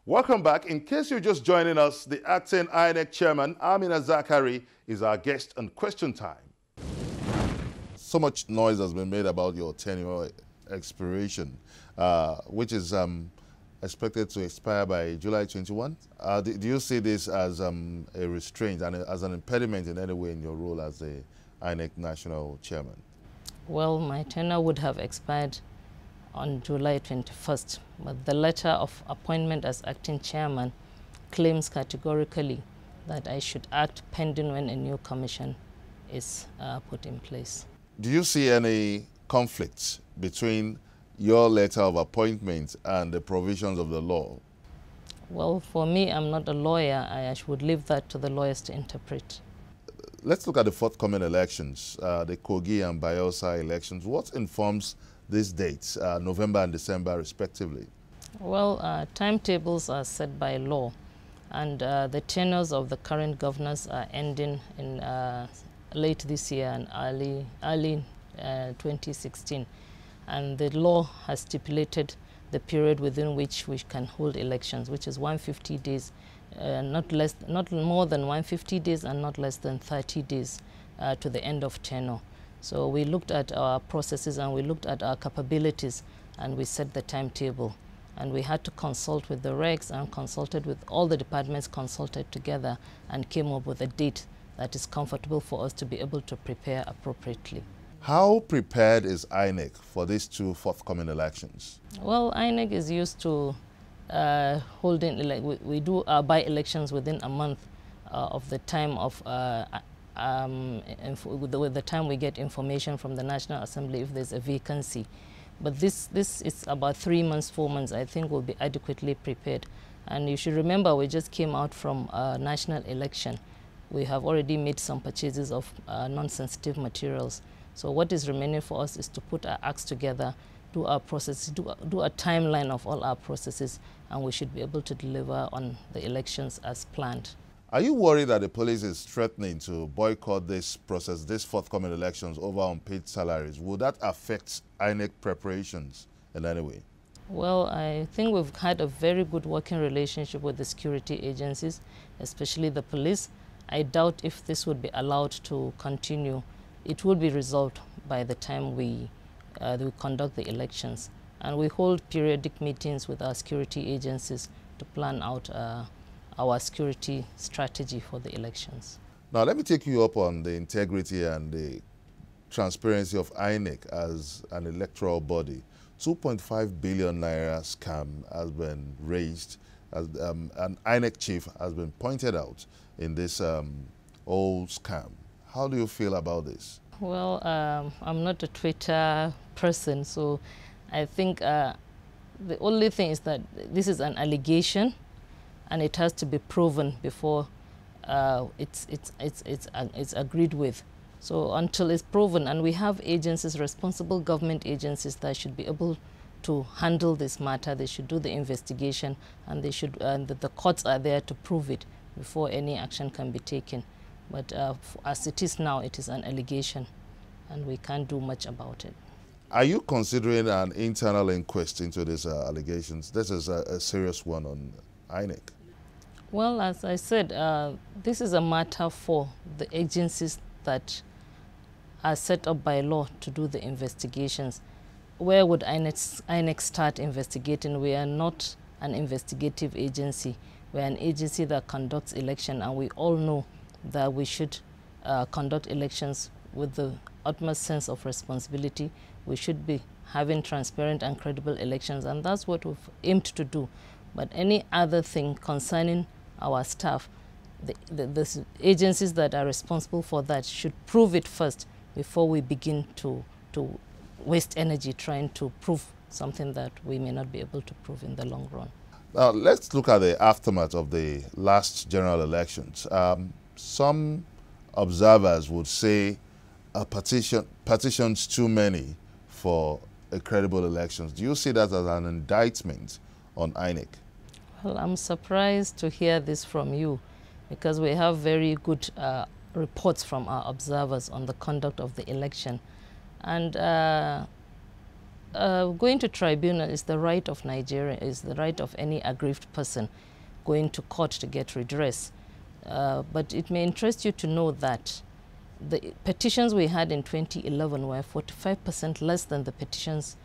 Welcome back. In case you're just joining us, the acting INEC chairman, Amina Zakari, is our guest on Question Time. So much noise has been made about your tenure expiration, which is expected to expire by July 21. Do you see this as a restraint and as an impediment in any way in your role as the INEC national chairman? Well, my tenure would have expired on July 21st, but the letter of appointment as acting chairman claims categorically that I should act pending when a new commission is put in place. Do you see any conflicts between your letter of appointment and the provisions of the law? Well, for me, I'm not a lawyer. I would leave that to the lawyers to interpret. Let's look at the forthcoming elections, the Kogi and Bayelsa elections. What informs these dates, November and December respectively? Well, timetables are set by law, and the tenures of the current governors are ending in late this year and early 2016. And the law has stipulated the period within which we can hold elections, which is 150 days, not more than 150 days and not less than 30 days to the end of tenure. So we looked at our processes and we looked at our capabilities and we set the timetable. And we had to consult with the regs and consulted with all the departments, consulted together and came up with a date that is comfortable for us to be able to prepare appropriately. How prepared is INEC for these two forthcoming elections? Well, INEC is used to holding, we do our by-elections within a month of the time of with the time we get information from the National Assembly if there's a vacancy. But this is about 3 months, 4 months, I think we'll be adequately prepared. And you should remember we just came out from a national election. We have already made some purchases of non-sensitive materials. So what is remaining for us is to put our acts together, do our processes, do a timeline of all our processes, and we should be able to deliver on the elections as planned. Are you worried that the police is threatening to boycott this process, these forthcoming elections, over unpaid salaries? Would that affect INEC preparations in any way? Well, I think we've had a very good working relationship with the security agencies, especially the police. I doubt if this would be allowed to continue. It will be resolved by the time we conduct the elections. And we hold periodic meetings with our security agencies to plan out our security strategy for the elections. Now, let me take you up on the integrity and the transparency of INEC as an electoral body. 2.5 billion naira scam has been raised, as an INEC chief has been pointed out in this old scam. How do you feel about this? Well, I'm not a Twitter person, so I think the only thing is that this is an allegation and it has to be proven before it's agreed with. So until it's proven, and we have agencies, responsible government agencies that should be able to handle this matter, they should do the investigation and they should, the courts are there to prove it before any action can be taken. But as it is now, it is an allegation and we can't do much about it. Are you considering an internal inquest into these allegations? This is a serious one on INEC. Well, as I said, this is a matter for the agencies that are set up by law to do the investigations. Where would INEC start investigating? We are not an investigative agency. We are an agency that conducts election, and we all know that we should conduct elections with the utmost sense of responsibility. We should be having transparent and credible elections, and that's what we've aimed to do. But any other thing concerning our staff, the agencies that are responsible for that should prove it first before we begin to waste energy trying to prove something that we may not be able to prove in the long run. Now, let's look at the aftermath of the last general elections. Some observers would say petitions too many for a credible elections. Do you see that as an indictment on INEC? Well, I'm surprised to hear this from you because we have very good reports from our observers on the conduct of the election. And going to tribunal is the right of Nigeria, is the right of any aggrieved person going to court to get redress. But it may interest you to know that the petitions we had in 2011 were 45% less than the petitions,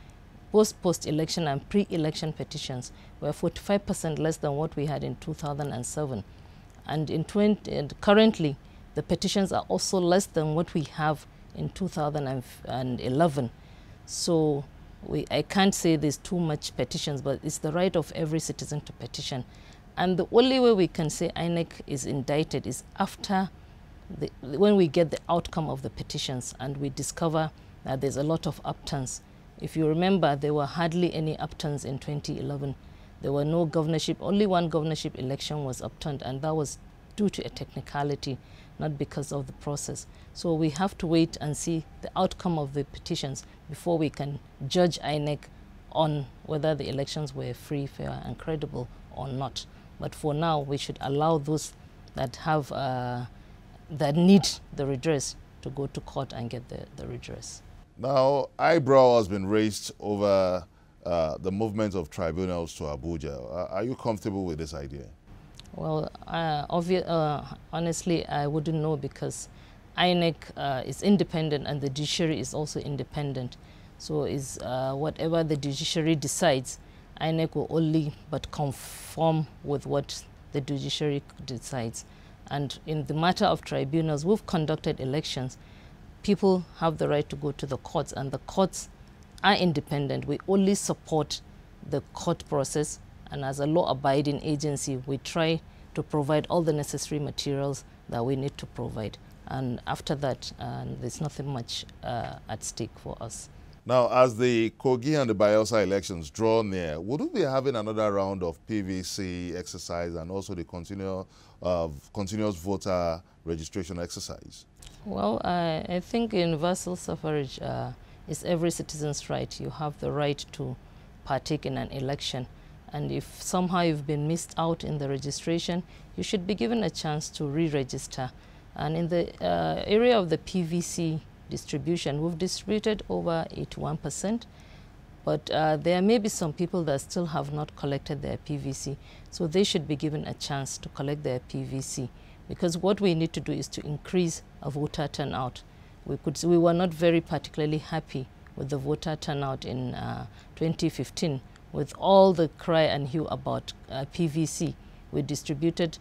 both post-election and pre-election petitions were 45% less than what we had in 2007. And currently, the petitions are also less than what we have in 2011. So I can't say there's too much petitions, but it's the right of every citizen to petition. And the only way we can say INEC is indicted is after when we get the outcome of the petitions and we discover that there's a lot of upturns. If you remember, there were hardly any upturns in 2011. There were no governorship, only one governorship election was upturned, and that was due to a technicality, not because of the process. So we have to wait and see the outcome of the petitions before we can judge INEC on whether the elections were free, fair, and credible or not. But for now, we should allow those that have that need the redress to go to court and get the redress. Now, eyebrow has been raised over the movement of tribunals to Abuja. Are you comfortable with this idea? Well, honestly, I wouldn't know, because INEC is independent and the judiciary is also independent. So is whatever the judiciary decides, INEC will only but conform with what the judiciary decides. And in the matter of tribunals, we've conducted elections. People have the right to go to the courts, and the courts are independent. We only support the court process, and as a law-abiding agency, we try to provide all the necessary materials that we need to provide. And after that, there's nothing much at stake for us. Now, as the Kogi and the Bayelsa elections draw near, would we be having another round of PVC exercise and also the continuous voter registration exercise? Well, I think universal suffrage is every citizen's right. You have the right to partake in an election. And if somehow you've been missed out in the registration, you should be given a chance to re-register. And in the area of the PVC distribution, we've distributed over 81%, but there may be some people that still have not collected their PVC, so they should be given a chance to collect their PVC, because what we need to do is to increase a voter turnout. We were not very particularly happy with the voter turnout in 2015, with all the cry and hue about PVC. We distributed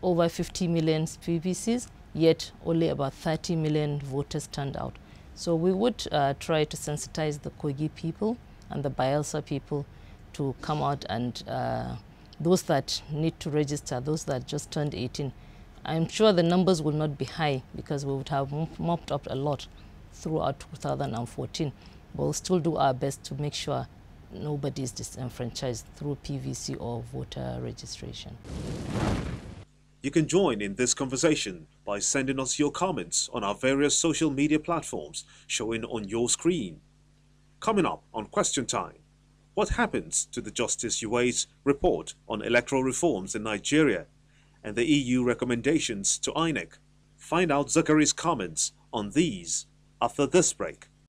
over 50 million PVCs, yet only about 30 million voters turned out. So we would try to sensitize the Kogi people and the Bayelsa people to come out, and those that need to register, those that just turned 18. I'm sure the numbers will not be high, because we would have mopped up a lot throughout 2014. But we'll still do our best to make sure nobody is disenfranchised through PVC or voter registration. You can join in this conversation by sending us your comments on our various social media platforms showing on your screen. Coming up on Question Time, what happens to the Justice UA's report on electoral reforms in Nigeria and the EU recommendations to INEC? Find out Zakari's comments on these after this break.